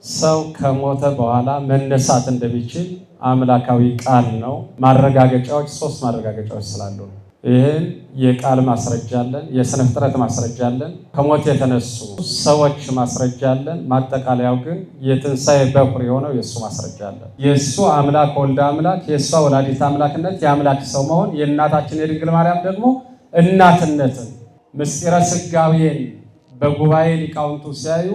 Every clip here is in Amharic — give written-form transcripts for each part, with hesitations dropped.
ሰው ከሞተ በኋላ መነሳት እንደሚችል አምላካዊ ቃል ነው። ማረጋገጫዎች 3 ማረጋገጫዎች ስላሉ ነው። ይህን የቃል ማስረጃ አለን፣ የሥነ ፍጥረት ማስረጃ አለን፣ ከሞት የተነሱ ሰዎች ማስረጃ አለን። ማጠቃለያው ግን የትንሣኤ በኩር የሆነው የእሱ ማስረጃ አለን። የእሱ አምላክ ወልደ አምላክ፣ የእሷ ወላዲት አምላክነት፣ የአምላክ ሰው መሆን፣ የእናታችን የድንግል ማርያም ደግሞ እናትነትን ምስጢረ ሥጋዌን በጉባኤ ሊቃውንቱ ሲያዩ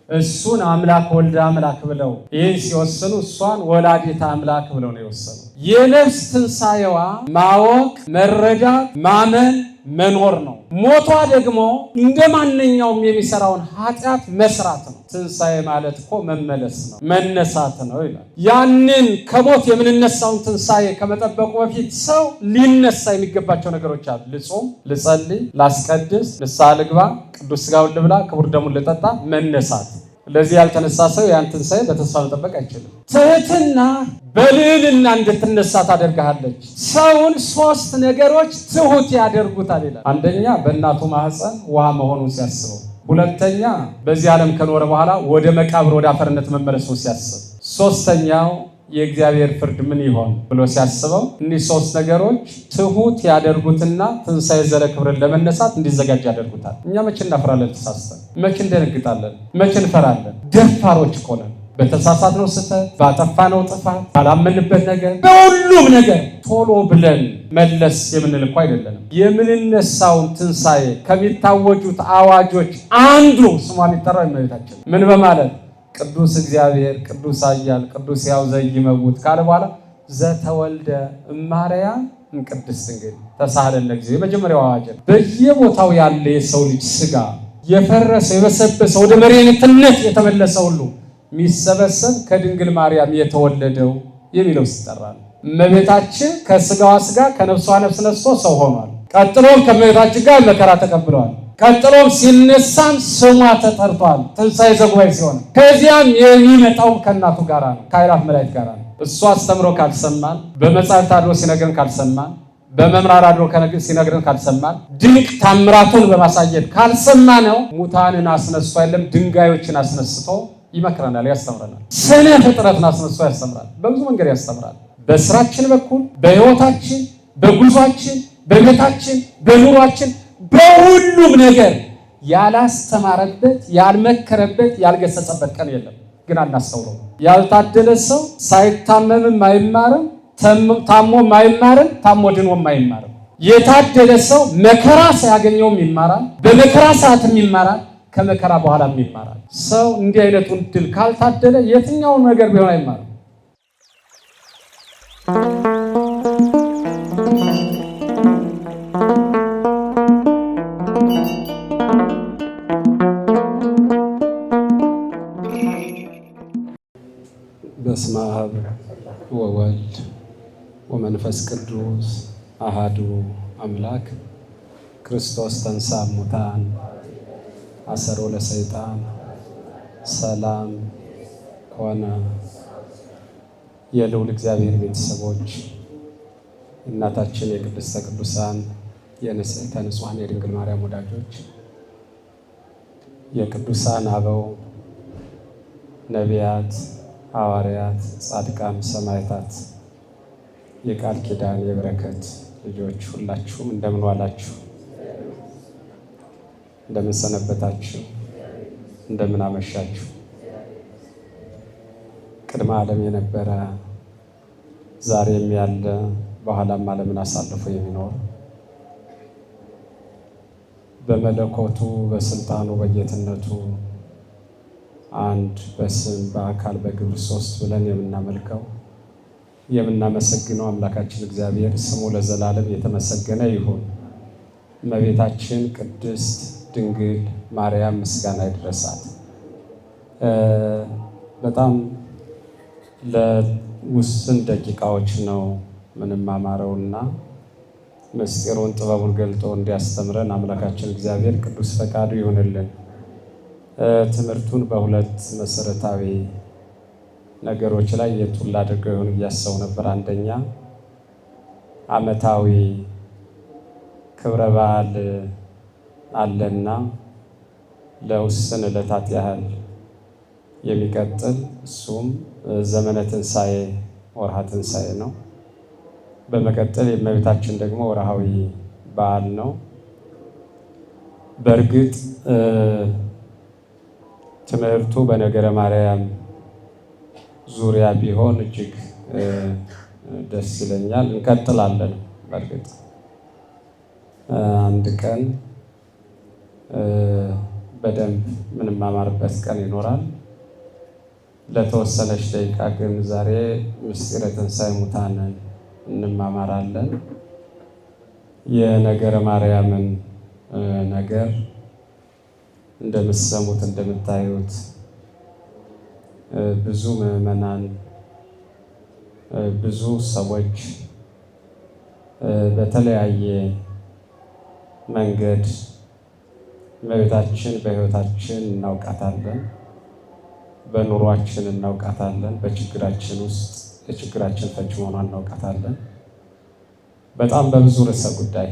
እሱን አምላክ ወልደ አምላክ ብለው ይህን ሲወስኑ እሷን ወላዲተ አምላክ ብለው ነው የወሰኑ። የነፍስ ትንሣኤዋ ማወቅ፣ መረዳት፣ ማመን፣ መኖር ነው። ሞቷ ደግሞ እንደ ማንኛውም የሚሰራውን ኃጢአት መስራት ነው። ትንሣኤ ማለት እኮ መመለስ ነው፣ መነሳት ነው ይላል። ያንን ከሞት የምንነሳውን ትንሣኤ ከመጠበቁ በፊት ሰው ሊነሳ የሚገባቸው ነገሮች አሉ። ልጾም፣ ልጸልይ፣ ላስቀድስ፣ ንስሐ ልግባ፣ ቅዱስ ሥጋውን ልብላ፣ ክቡር ደሙን ልጠጣ፣ መነሳት። ለዚህ ያልተነሳ ሰው ያን ትንሣኤ በተስፋ መጠበቅ አይችልም። ትህትና በልዕልና እንድትነሳ ታደርግሃለች። ሰውን 3 ነገሮች ትሁት ያደርጉታል ይላል። አንደኛ በእናቱ ማህፀን ውሃ መሆኑን ሲያስበው፣ ሁለተኛ በዚህ ዓለም ከኖረ በኋላ ወደ መቃብር ወደ አፈርነት መመለሱን ሲያስብ፣ ሶስተኛው የእግዚአብሔር ፍርድ ምን ይሆን ብሎ ሲያስበው፣ እኒህ 3 ነገሮች ትሁት ያደርጉትና ትንሣኤ ዘለ ክብርን ለመነሳት እንዲዘጋጅ ያደርጉታል። እኛ መቼ እናፍራለን? ተሳስተን መቼ እንደነግጣለን? መቼ እንፈራለን? ደፋሮች እኮ ነን። በተሳሳትነው ስህተት፣ ባጠፋነው ጥፋት፣ ባላመንበት ነገር፣ በሁሉም ነገር ቶሎ ብለን መለስ የምንል እኮ አይደለንም። የምንነሳውን ትንሣኤ ከሚታወጁት አዋጆች አንዱ ስሟ የሚጠራው እመቤታችን ምን በማለት ቅዱስ እግዚአብሔር ቅዱስ ኃያል ቅዱስ ሕያው ዘኢይመውት ካለ በኋላ ዘተወልደ እማርያም እምቅድስት ድንግል ተሳሃለነ ጊዜ የመጀመሪያው አዋጅ። በየቦታው ያለ የሰው ልጅ ስጋ የፈረሰ የበሰበሰ ወደ መሬትነት የተመለሰ ሁሉ የሚሰበሰብ ከድንግል ማርያም የተወለደው የሚለው ይጠራል። እመቤታችን ከስጋዋ ስጋ ከነፍሷ ነፍስ ነስቶ ሰው ሆኗል። ቀጥሎም ከእመቤታችን ጋር መከራ ተቀብለዋል። ቀጥሎም ሲነሳም ስሟ ተጠርቷል። ትንሣኤ ዘጉባኤ ሲሆን ከዚያም የሚመጣው ከእናቱ ጋር ነው፣ ከአእላፍ መላእክት ጋር ነው። እሱ አስተምሮ ካልሰማን፣ በመጻሕፍት አድሮ ሲነግረን ካልሰማን፣ በመምራር አድሮ ሲነግረን ካልሰማን፣ ድንቅ ታምራቱን በማሳየት ካልሰማነው ሙታንን አስነስቶ አይደለም ድንጋዮችን አስነስቶ ይመክረናል፣ ያስተምረናል። ስነ ፍጥረትን አስነስቶ ያስተምራል። በብዙ መንገድ ያስተምራል። በስራችን በኩል፣ በሕይወታችን፣ በጉዟችን፣ በቤታችን፣ በኑሯችን በሁሉም ነገር ያላስተማረበት ያልመከረበት ያልገሰጸበት ቀን የለም። ግን አናስተውለው። ያልታደለ ሰው ሳይታመምም አይማርም፣ ታሞም አይማርም፣ ታሞ ድኖም አይማርም። የታደለ ሰው መከራ ሳያገኘውም ይማራል፣ በመከራ ሰዓትም ይማራል፣ ከመከራ በኋላም ይማራል። ሰው እንዲህ አይነቱን ድል ካልታደለ የትኛውን ነገር ቢሆን አይማርም። በስመ አብ ወወልድ ወመንፈስ ቅዱስ አሃዱ አምላክ ክርስቶስ ተንሥአ እሙታን አሰሮ ለሰይጣን ሰላም ሆነ። የልዑል እግዚአብሔር ቤተሰቦች፣ እናታችን የቅድስተ ቅዱሳን የንጽሕተ ንጹሐን የድንግል ማርያም ወዳጆች፣ የቅዱሳን አበው ነቢያት፣ ሐዋርያት፣ ጻድቃን፣ ሰማዕታት የቃል ኪዳን የበረከት ልጆች ሁላችሁም እንደምን ዋላችሁ? እንደምን ሰነበታችሁ? እንደምን አመሻችሁ? ቅድመ ዓለም የነበረ ዛሬም ያለ በኋላም ዓለምን አሳልፎ የሚኖር በመለኮቱ በስልጣኑ በጌትነቱ አንድ በስም በአካል በግብር 3 ብለን የምናመልከው የምናመሰግነው አምላካችን እግዚአብሔር ስሙ ለዘላለም የተመሰገነ ይሁን። እመቤታችን ቅድስት ድንግል ማርያም ምስጋና ይድረሳት። በጣም ለውስን ደቂቃዎች ነው ምንማማረውና ምስጢሩን ጥበቡን ገልጦ እንዲያስተምረን አምላካችን እግዚአብሔር ቅዱስ ፈቃዱ ይሁንልን። ትምህርቱን በሁለት መሰረታዊ ነገሮች ላይ የቱን ላድርገው ይሁን እያሰቡ ነበር። አንደኛ ዓመታዊ ክብረ በዓል አለና ለውስን ዕለታት ያህል የሚቀጥል እሱም ዘመነ ትንሣኤ ወርሃ ትንሣኤ ነው። በመቀጠል የእመቤታችን ደግሞ ወርሃዊ በዓል ነው። በእርግጥ ትምህርቱ በነገረ ማርያም ዙሪያ ቢሆን እጅግ ደስ ይለኛል። እንቀጥላለን። በእርግጥ አንድ ቀን በደንብ የምንማማርበት ቀን ይኖራል። ለተወሰነች ደቂቃ ግን ዛሬ ምስጢረ ትንሣኤ ሙታንን እንማማራለን። የነገረ ማርያምን ነገር እንደምትሰሙት እንደምታዩት ብዙ ምዕመናን ብዙ ሰዎች በተለያየ መንገድ እመቤታችን በሕይወታችን እናውቃታለን፣ በኑሯችን እናውቃታለን፣ በችግራችን ውስጥ የችግራችን ፈቺ መሆኗን እናውቃታለን። በጣም በብዙ ርዕሰ ጉዳይ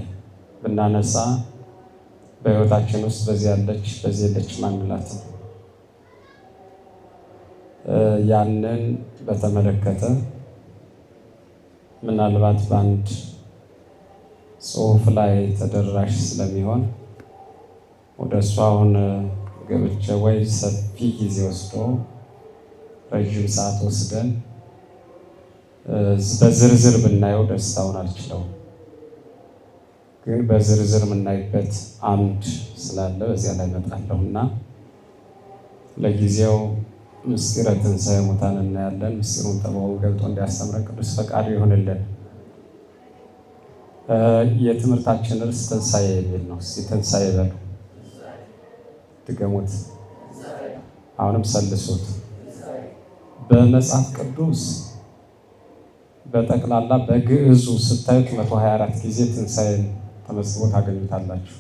ብናነሳ በሕይወታችን ውስጥ በዚህ ያለች በዚህ የለች ማንላት ነው። ያንን በተመለከተ ምናልባት በአንድ ጽሑፍ ላይ ተደራሽ ስለሚሆን ወደ እሱ አሁን ገብቼ ወይ ሰፊ ጊዜ ወስዶ ረዥም ሰዓት ወስደን በዝርዝር ብናየው ደስታውን አልችለውም። ግን በዝርዝር የምናይበት አምድ ስላለ በዚያ ላይ እመጣለሁ እና ለጊዜው ምስጢረ ትንሣኤ ሙታን እናያለን። ምስጢሩን ጥበቡን ገልጦ እንዲያስተምረን ቅዱስ ፈቃዱ ይሆንልን። የትምህርታችን ርዕስ ትንሣኤ የሚል ነው። እስኪ ትንሣኤ በሉ፣ ድገሙት፣ አሁንም ሰልሱት። በመጽሐፍ ቅዱስ በጠቅላላ በግዕዙ ስታዩት 124 ጊዜ ትንሣኤን ተመዝግቦ ታገኙታላችሁ።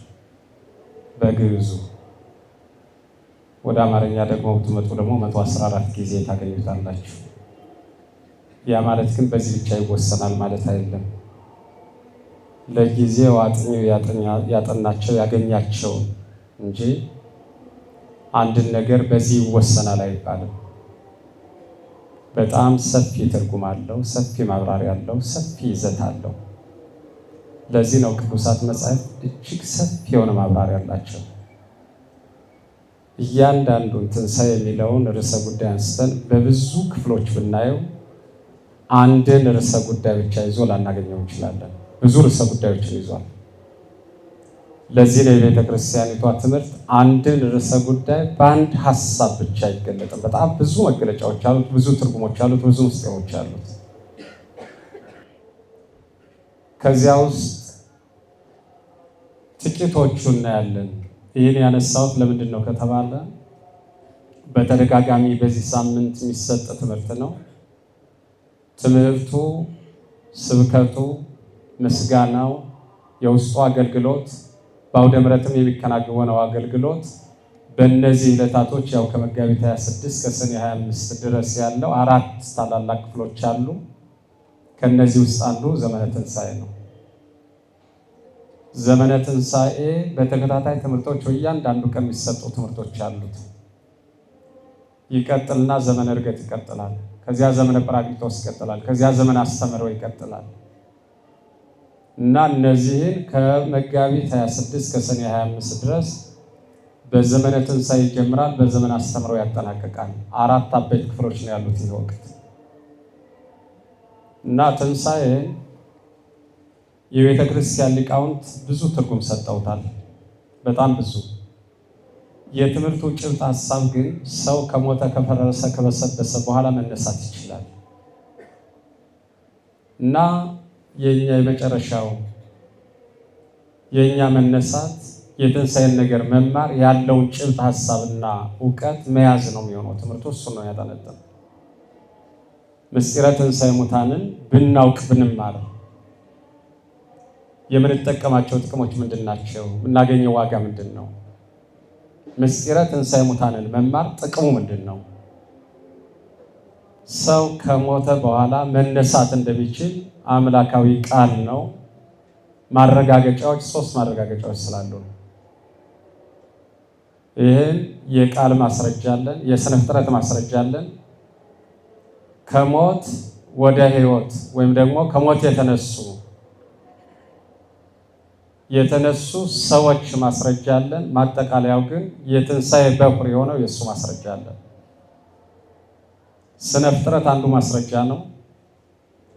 በግዕዙ ወደ አማርኛ ደግሞ ብትመጡ ደግሞ 114 ጊዜ ታገኙታላችሁ። ያ ማለት ግን በዚህ ብቻ ይወሰናል ማለት አይደለም። ለጊዜው አጥኚው ያጠናቸው ያገኛቸው እንጂ አንድን ነገር በዚህ ይወሰናል አይባልም። በጣም ሰፊ ትርጉም አለው፣ ሰፊ ማብራሪያ አለው፣ ሰፊ ይዘት አለው። ለዚህ ነው ቅዱሳት መጻሕፍት እጅግ ሰፊ የሆነ ማብራሪያ አላቸው። እያንዳንዱን ትንሣኤ የሚለውን ርዕሰ ጉዳይ አንስተን በብዙ ክፍሎች ብናየው አንድን ርዕሰ ጉዳይ ብቻ ይዞ ላናገኘው እንችላለን። ብዙ ርዕሰ ጉዳዮችን ይዟል። ለዚህ ነው የቤተ ክርስቲያኒቷ ትምህርት አንድን ርዕሰ ጉዳይ በአንድ ሀሳብ ብቻ አይገለጥም። በጣም ብዙ መገለጫዎች አሉት፣ ብዙ ትርጉሞች አሉት፣ ብዙ ምስጢሮች አሉት። ከዚያ ውስጥ ጥቂቶቹ እናያለን። ይህን ያነሳሁት ለምንድን ነው ከተባለ በተደጋጋሚ በዚህ ሳምንት የሚሰጥ ትምህርት ነው። ትምህርቱ፣ ስብከቱ፣ ምስጋናው፣ የውስጡ አገልግሎት፣ በአውደ ምሕረትም የሚከናወነው አገልግሎት በእነዚህ ዕለታቶች ያው ከመጋቢት 26 ከሰኔ 25 ድረስ ያለው 4 ታላላቅ ክፍሎች አሉ። ከነዚህ ውስጥ አንዱ ዘመነ ትንሣኤ ነው። ዘመነ ትንሣኤ በተከታታይ ትምህርቶች እያንዳንዱ ቀን የሚሰጡ ትምህርቶች አሉት። ይቀጥልና ዘመነ ዕርገት ይቀጥላል። ከዚያ ዘመነ ጰራቅሊጦስ ይቀጥላል። ከዚያ ዘመነ አስተምህሮ ይቀጥላል እና እነዚህን ከመጋቢት 26 ከሰኔ 25 ድረስ በዘመነ ትንሣኤ ይጀምራል፣ በዘመነ አስተምህሮ ያጠናቅቃል። 4 አበይት ክፍሎች ነው ያሉት ይህ ወቅት እና ትንሣኤ የቤተ ክርስቲያን ሊቃውንት ብዙ ትርጉም ሰጠውታል። በጣም ብዙ። የትምህርቱ ጭብጥ ሀሳብ ግን ሰው ከሞተ ከፈረሰ ከበሰበሰ በኋላ መነሳት ይችላል እና የኛ የመጨረሻው የኛ መነሳት የትንሣኤን ነገር መማር ያለውን ጭብጥ ሀሳብና እውቀት መያዝ ነው የሚሆነው። ትምህርቱ እሱ ነው ያጠነጠነው። ምስጢረ ትንሣኤ ሙታንን ብናውቅ ብንማር የምንጠቀማቸው ጥቅሞች ምንድን ናቸው? የምናገኘው ዋጋ ምንድን ነው? ምስጢረ ትንሣኤ ሙታንን መማር ጥቅሙ ምንድን ነው? ሰው ከሞተ በኋላ መነሳት እንደሚችል አምላካዊ ቃል ነው። ማረጋገጫዎች 3 ማረጋገጫዎች ስላሉ ነው። ይህን የቃል ማስረጃ አለን፣ የሥነ ፍጥረት ማስረጃ አለን። ከሞት ወደ ሕይወት ወይም ደግሞ ከሞት የተነሱ ሰዎች ማስረጃ አለን። ማጠቃለያው ግን የትንሣኤ በኩር የሆነው የእሱ ማስረጃ አለን። ሥነ ፍጥረት አንዱ ማስረጃ ነው።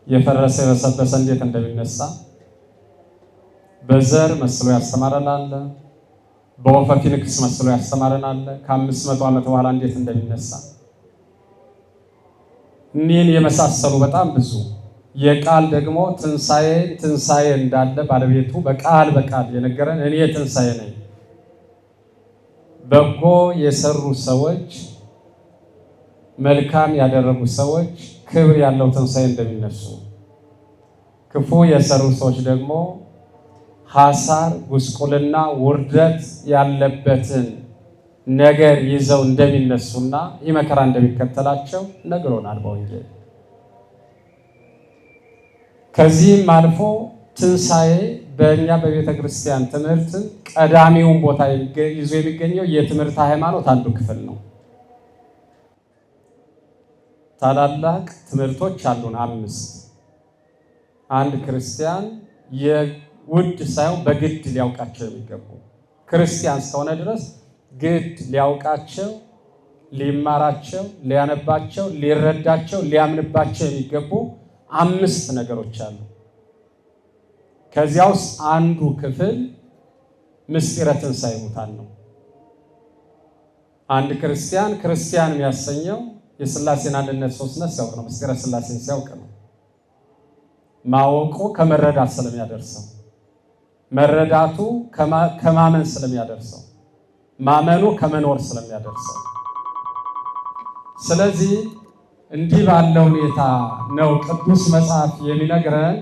የፈረሰ የበሰበሰ እንዴት እንደሚነሳ በዘር መስሎ ያስተማረን አለ። በወፈ ፊንክስ መስሎ ያስተማረን አለ። ከ500 ዓመት በኋላ እንዴት እንደሚነሳ እኒህን የመሳሰሉ በጣም ብዙ የቃል ደግሞ ትንሣኤ እንዳለ ባለቤቱ በቃል የነገረን እኔ ትንሣኤ ነኝ። በጎ የሰሩ ሰዎች፣ መልካም ያደረጉ ሰዎች ክብር ያለው ትንሣኤ እንደሚነሱ፣ ክፉ የሰሩ ሰዎች ደግሞ ሐሳር፣ ጉስቁልና፣ ውርደት ያለበትን ነገር ይዘው እንደሚነሱና ይህ መከራ እንደሚከተላቸው ነግሮናል በወንጌል። ከዚህም አልፎ ትንሣኤ በእኛ በቤተ ክርስቲያን ትምህርት ቀዳሚውን ቦታ ይዞ የሚገኘው የትምህርት ሃይማኖት አንዱ ክፍል ነው። ታላላቅ ትምህርቶች አሉን 5። አንድ ክርስቲያን የውድ ሳይሆን በግድ ሊያውቃቸው የሚገቡ ክርስቲያን እስከሆነ ድረስ ግድ ሊያውቃቸው፣ ሊማራቸው፣ ሊያነባቸው፣ ሊረዳቸው፣ ሊያምንባቸው የሚገቡ 5 ነገሮች አሉ። ከዚያ ውስጥ አንዱ ክፍል ምስጢረ ትንሣኤ ሙታን ነው። አንድ ክርስቲያን የሚያሰኘው የሥላሴን አንድነት ሦስትነት ሲያውቅ ነው። ምስጢረ ሥላሴን ሲያውቅ ነው። ማወቁ ከመረዳት ስለሚያደርሰው፣ መረዳቱ ከማመን ስለሚያደርሰው፣ ማመኑ ከመኖር ስለሚያደርሰው። ስለዚህ እንዲህ ባለው ሁኔታ ነው ቅዱስ መጽሐፍ የሚነግረን።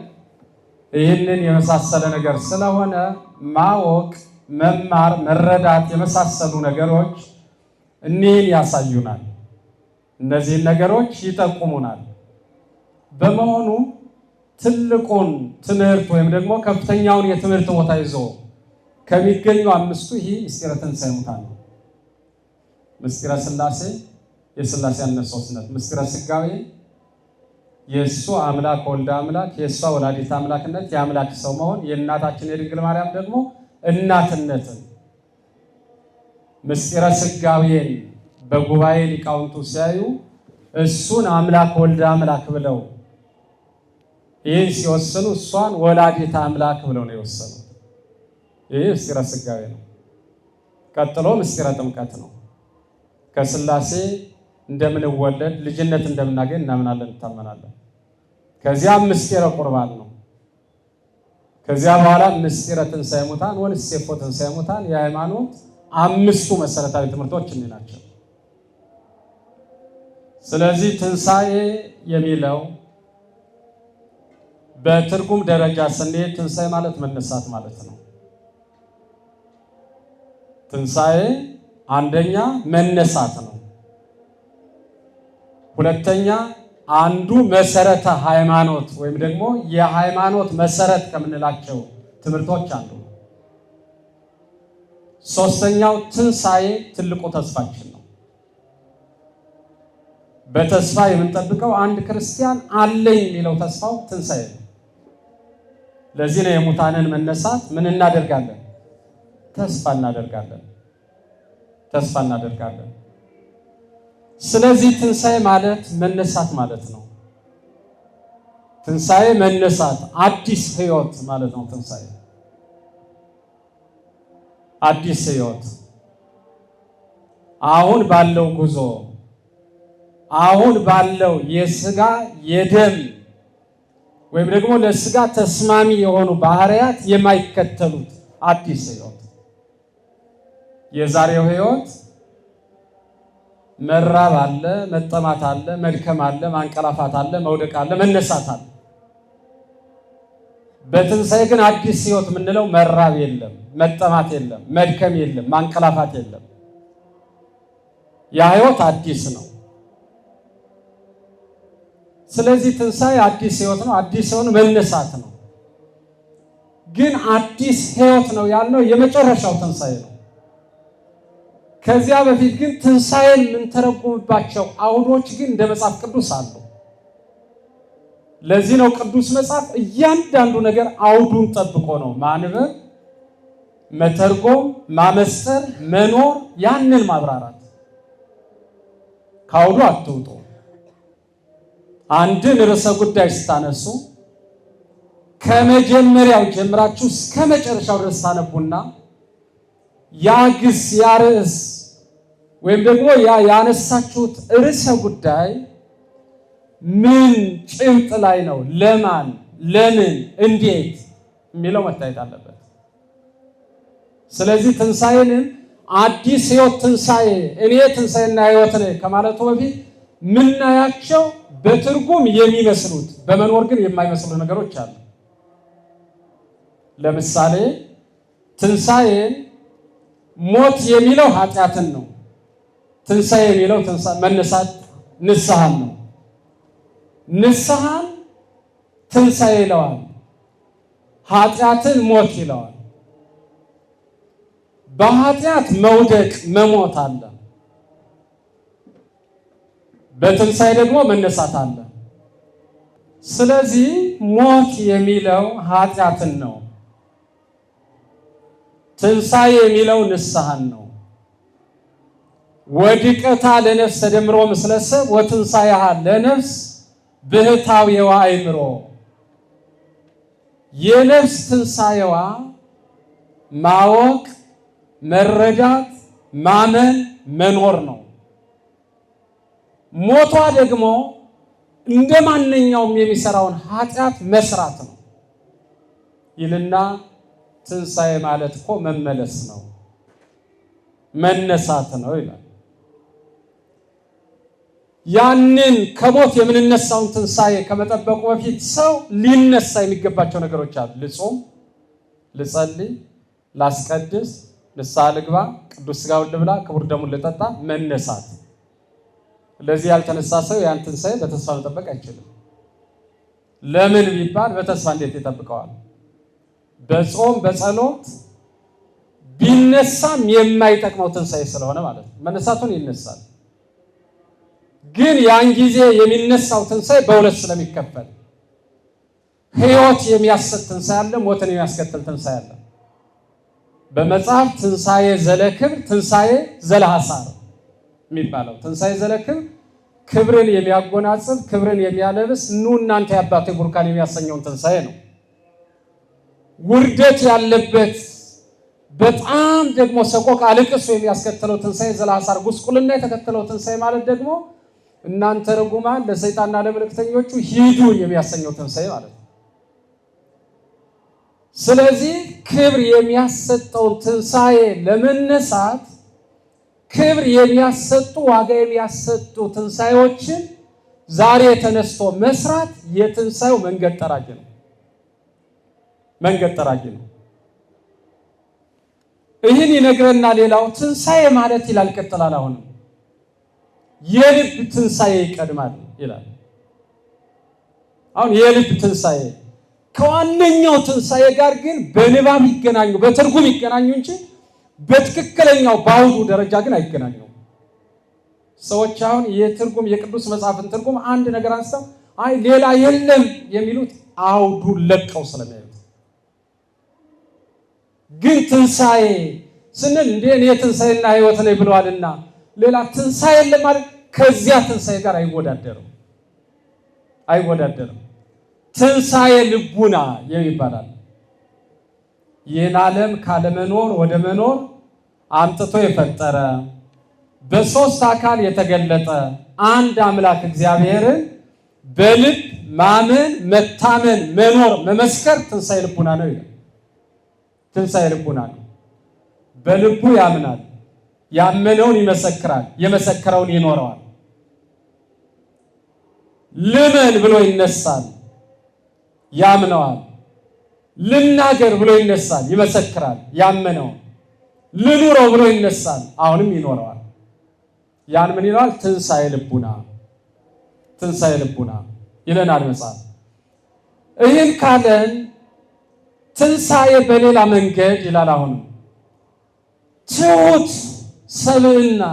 ይህንን የመሳሰለ ነገር ስለሆነ ማወቅ፣ መማር፣ መረዳት የመሳሰሉ ነገሮች እኒህን ያሳዩናል። እነዚህን ነገሮች ይጠቁሙናል። በመሆኑ ትልቁን ትምህርት ወይም ደግሞ ከፍተኛውን የትምህርት ቦታ ይዞ ከሚገኙ 5ቱ ይህ ምስጢረ ትንሣኤ ሙታን ነው። ምስጢረ ሥላሴ የሥላሴ አንድነት ሦስትነት፣ ምስጢረ ሥጋዌ የእሱ አምላክ ወልደ አምላክ የእሷ ወላዲተ አምላክነት የአምላክ ሰው መሆን፣ የእናታችን የድንግል ማርያም ደግሞ እናትነትን፣ ምስጢረ ሥጋዌን በጉባኤ ሊቃውንቱ ሲያዩ እሱን አምላክ ወልደ አምላክ ብለው ይህን ሲወስኑ እሷን ወላዲተ አምላክ ብለው ነው የወሰኑ። ይህ ምስጢረ ሥጋዌ ነው። ቀጥሎ ምስጢረ ጥምቀት ነው። ከሥላሴ እንደምንወለድ ልጅነት እንደምናገኝ እናምናለን፣ እንታመናለን። ከዚያም ምስጢረ ቁርባን ነው። ከዚያ በኋላ ምስጢረ ትንሣኤ ሙታን ወንሴፎ ትንሣኤ ሙታን የሃይማኖት 5ቱ መሰረታዊ ትምህርቶች እኒህ ናቸው። ስለዚህ ትንሣኤ የሚለው በትርጉም ደረጃ ስንሄድ ትንሣኤ ማለት መነሳት ማለት ነው። ትንሣኤ አንደኛ መነሳት ነው። ሁለተኛ አንዱ መሰረተ ሃይማኖት ወይም ደግሞ የሃይማኖት መሰረት ከምንላቸው ትምህርቶች አንዱ ነው። ሶስተኛው ትንሣኤ ትልቁ ተስፋችን ነው። በተስፋ የምንጠብቀው አንድ ክርስቲያን አለኝ የሚለው ተስፋው ትንሣኤ ነው። ለዚህ ነው የሙታንን መነሳት ምን እናደርጋለን? ተስፋ እናደርጋለን። ስለዚህ ትንሣኤ ማለት መነሳት ማለት ነው። ትንሣኤ መነሳት፣ አዲስ ሕይወት ማለት ነው። ትንሣኤ አዲስ ሕይወት አሁን ባለው ጉዞ፣ አሁን ባለው የሥጋ የደም ወይም ደግሞ ለሥጋ ተስማሚ የሆኑ ባህሪያት የማይከተሉት አዲስ ሕይወት። የዛሬው ሕይወት መራብ አለ፣ መጠማት አለ፣ መድከም አለ፣ ማንቀላፋት አለ፣ መውደቅ አለ፣ መነሳት አለ። በትንሣኤ ግን አዲስ ሕይወት የምንለው መራብ የለም፣ መጠማት የለም፣ መድከም የለም፣ ማንቀላፋት የለም። ያ ሕይወት አዲስ ነው። ስለዚህ ትንሣኤ አዲስ ሕይወት ነው። አዲስ ሕይወት መነሳት ነው። ግን አዲስ ሕይወት ነው ያልነው የመጨረሻው ትንሣኤ ነው። ከዚያ በፊት ግን ትንሣኤን የምንተረጉምባቸው አውዶች ግን እንደ መጽሐፍ ቅዱስ አሉ። ለዚህ ነው ቅዱስ መጽሐፍ እያንዳንዱ ነገር አውዱን ጠብቆ ነው ማንበብ፣ መተርጎም፣ ማመስጠር፣ መኖር፣ ያንን ማብራራት። ካውዱ አትውጡ። አንድን ርዕሰ ጉዳይ ስታነሱ ከመጀመሪያው ጀምራችሁ እስከ መጨረሻው ድረስ ታነቡና ያ ግስ ያ ርዕስ ወይም ደግሞ ያነሳችሁት ርዕሰ ጉዳይ ምን ጭብጥ ላይ ነው፣ ለማን፣ ለምን፣ እንዴት የሚለው መታየት አለበት። ስለዚህ ትንሣኤንም አዲስ ሕይወት ትንሣኤ እኔ ትንሣኤና ሕይወት ነኝ ከማለቱ በፊት ምናያቸው በትርጉም የሚመስሉት በመኖር ግን የማይመስሉ ነገሮች አሉ። ለምሳሌ ትንሣኤን ሞት የሚለው ኃጢአትን ነው። ትንሣኤ የሚለው መነሳት ንስሐን ነው። ንስሐን ትንሣኤ ይለዋል፣ ኃጢአትን ሞት ይለዋል። በኃጢአት መውደቅ መሞት አለ፣ በትንሣኤ ደግሞ መነሳት አለ። ስለዚህ ሞት የሚለው ኃጢአትን ነው፣ ትንሣኤ የሚለው ንስሐን ነው። ወድቀታ ለነፍስ ተደምሮ ምስለ ሰብ ወትንሣኤሃ ለነፍስ ብህታዊዋ አእምሮ። የነፍስ ትንሣኤዋ ማወቅ፣ መረዳት፣ ማመን፣ መኖር ነው። ሞቷ ደግሞ እንደ ማንኛውም የሚሰራውን ኃጢአት መስራት ነው ይልና ትንሣኤ ማለት እኮ መመለስ ነው፣ መነሳት ነው ይላል። ያንን ከሞት የምንነሳውን ትንሣኤ ከመጠበቁ በፊት ሰው ሊነሳ የሚገባቸው ነገሮች አሉ። ልጾም፣ ልጸልይ፣ ላስቀድስ፣ ንስሐ ልግባ፣ ቅዱስ ሥጋውን ልብላ፣ ክቡር ደሙን ልጠጣ፣ መነሳት። ለዚህ ያልተነሳ ሰው ያን ትንሣኤ በተስፋ መጠበቅ አይችልም። ለምን ቢባል በተስፋ እንዴት ይጠብቀዋል? በጾም በጸሎት ቢነሳም የማይጠቅመው ትንሣኤ ስለሆነ ማለት ነው። መነሳቱን ይነሳል፣ ግን ያን ጊዜ የሚነሳው ትንሣኤ በሁለት ስለሚከፈል ሕይወት የሚያሰጥ ትንሣኤ አለ፣ ሞትን የሚያስከትል ትንሣኤ አለ። በመጽሐፍ ትንሣኤ ዘለክብር፣ ትንሣኤ ዘለሐሳር የሚባለው ትንሣኤ ዘለክብር ክብርን የሚያጎናጽፍ ክብርን የሚያለብስ ኑ እናንተ የአባቴ ቡሩካን የሚያሰኘውን ትንሣኤ ነው። ውርደት ያለበት በጣም ደግሞ ሰቆቃ ልቅሶ የሚያስከትለው ትንሣኤ ዘለሐሳር፣ ጉስቁልና የተከተለው ትንሣኤ ማለት ደግሞ እናንተ ርጉማን ለሰይጣንና ለመልእክተኞቹ ሂዱ የሚያሰኘው ትንሣኤ ማለት ነው። ስለዚህ ክብር የሚያሰጠውን ትንሣኤ ለመነሳት ክብር የሚያሰጡ ዋጋ የሚያሰጡ ትንሣኤዎችን ዛሬ ተነስቶ መስራት የትንሣኤው መንገድ ጠራጊ ነው። መንገድ ጠራጊ ነው። ይህን ይነግረና ሌላው ትንሣኤ ማለት ይላል ቀጥላል። አሁንም የልብ ትንሣኤ ይቀድማል ይላል። አሁን የልብ ትንሣኤ ከዋነኛው ትንሣኤ ጋር ግን በንባብ ይገናኙ፣ በትርጉም ይገናኙ እንጂ በትክክለኛው በአውዱ ደረጃ ግን አይገናኙም። ሰዎች አሁን የትርጉም የቅዱስ መጽሐፍን ትርጉም አንድ ነገር አንስተው አይ ሌላ የለም የሚሉት አውዱን ለቀው ስለሚያዩት። ግን ትንሣኤ ስንል እንዴ እኔ ትንሣኤና ሕይወት ነኝ ብለዋልና ሌላ ትንሣኤ የለም ማለት ከዚያ ትንሣኤ ጋር አይወዳደርም። ትንሣኤ ልቡና የሚባላል ይህን ዓለም ካለመኖር ወደ መኖር አምጥቶ የፈጠረ በሦስት አካል የተገለጠ አንድ አምላክ እግዚአብሔርን በልብ ማመን፣ መታመን፣ መኖር፣ መመስከር ትንሣኤ ልቡና ነው ይላል። ትንሣኤ ልቡና ነው። በልቡ ያምናል፣ ያመነውን ይመሰክራል፣ የመሰከረውን ይኖረዋል። ልመን ብሎ ይነሳል፣ ያምነዋል። ልናገር ብሎ ይነሳል፣ ይመሰክራል፣ ያመነውን። ልኑረው ብሎ ይነሳል፣ አሁንም ይኖረዋል። ያን ምን ይለዋል? ትንሣኤ ልቡና። ትንሣኤ ልቡና ይለናል መጽሐፍ። ይህን ካለን ትንሣኤ በሌላ መንገድ ይላል። አሁንም ትሑት ሰብዕና።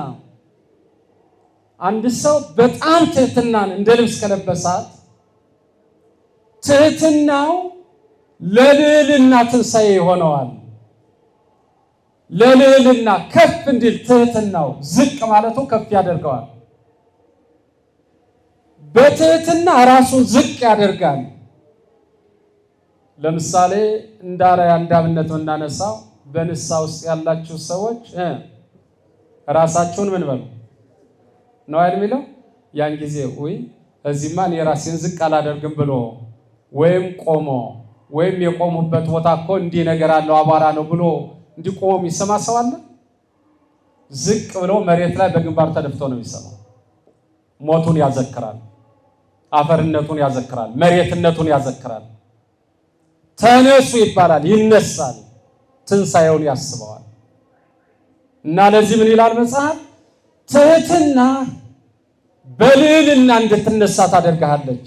አንድ ሰው በጣም ትህትናን እንደ ልብስ ከለበሳት ትህትናው ለልዕልና ትንሣኤ ይሆነዋል። ለልዕልና ከፍ እንዲል ትህትናው ዝቅ ማለቱ ከፍ ያደርገዋል። በትህትና ራሱን ዝቅ ያደርጋል። ለምሳሌ እንዳራያ እንዳብነት እናነሳው በንስሐ ውስጥ ያላችሁ ሰዎች ራሳችሁን ምን በሉ ነው አይደል የሚለው። ያን ጊዜ ወይ እዚህማ እኔ ራሴን ዝቅ አላደርግም ብሎ ወይም ቆሞ ወይም የቆሙበት ቦታ እኮ እንዲህ ነገር አለው አቧራ ነው ብሎ እንዲቆም የሚሰማ ሰው አለ? ዝቅ ብሎ መሬት ላይ በግንባር ተደፍቶ ነው የሚሰማው። ሞቱን ያዘክራል፣ አፈርነቱን ያዘክራል፣ መሬትነቱን ያዘክራል። ተነሱ ይባላል፣ ይነሳል፣ ትንሣኤውን ያስበዋል። እና ለዚህ ምን ይላል መጽሐፍ? ትህትና በልዕልና እንድትነሳ ታደርግሃለች።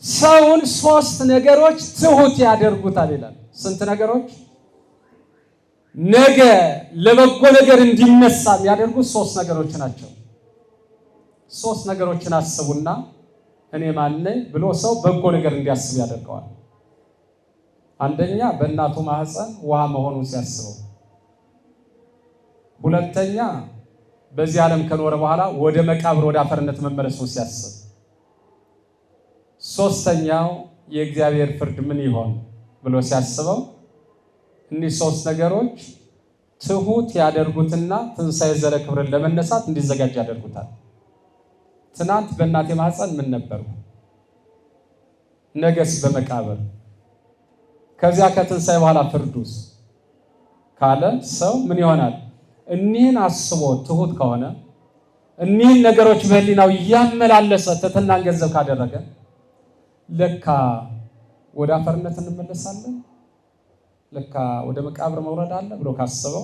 ሰውን 3 ነገሮች ትሁት ያደርጉታል ይላል። ስንት ነገሮች? ነገ ለበጎ ነገር እንዲነሳ የሚያደርጉት 3 ነገሮች ናቸው። 3 ነገሮችን አስቡና እኔ ማን ነኝ ብሎ ሰው በጎ ነገር እንዲያስብ ያደርገዋል። አንደኛ በእናቱ ማህፀን ውሃ መሆኑን ሲያስበው፣ ሁለተኛ በዚህ ዓለም ከኖረ በኋላ ወደ መቃብር ወደ አፈርነት መመለሱን ሲያስብ፣ ሶስተኛው የእግዚአብሔር ፍርድ ምን ይሆን ብሎ ሲያስበው፣ እኒህ 3 ነገሮች ትሁት ያደርጉትና ትንሣኤ ዘረ ክብርን ለመነሳት እንዲዘጋጅ ያደርጉታል። ትናንት በእናቴ ማህፀን ምን ነበርኩ? ነገስ በመቃብር ከዚያ ከትንሣኤ በኋላ ፍርዱስ ካለ ሰው ምን ይሆናል? እኒህን አስቦ ትሁት ከሆነ እኒህን ነገሮች በህሊናው እያመላለሰ ትሕትናን ገንዘብ ካደረገ ለካ ወደ አፈርነት እንመለሳለን፣ ለካ ወደ መቃብር መውረድ አለ ብሎ ካስበው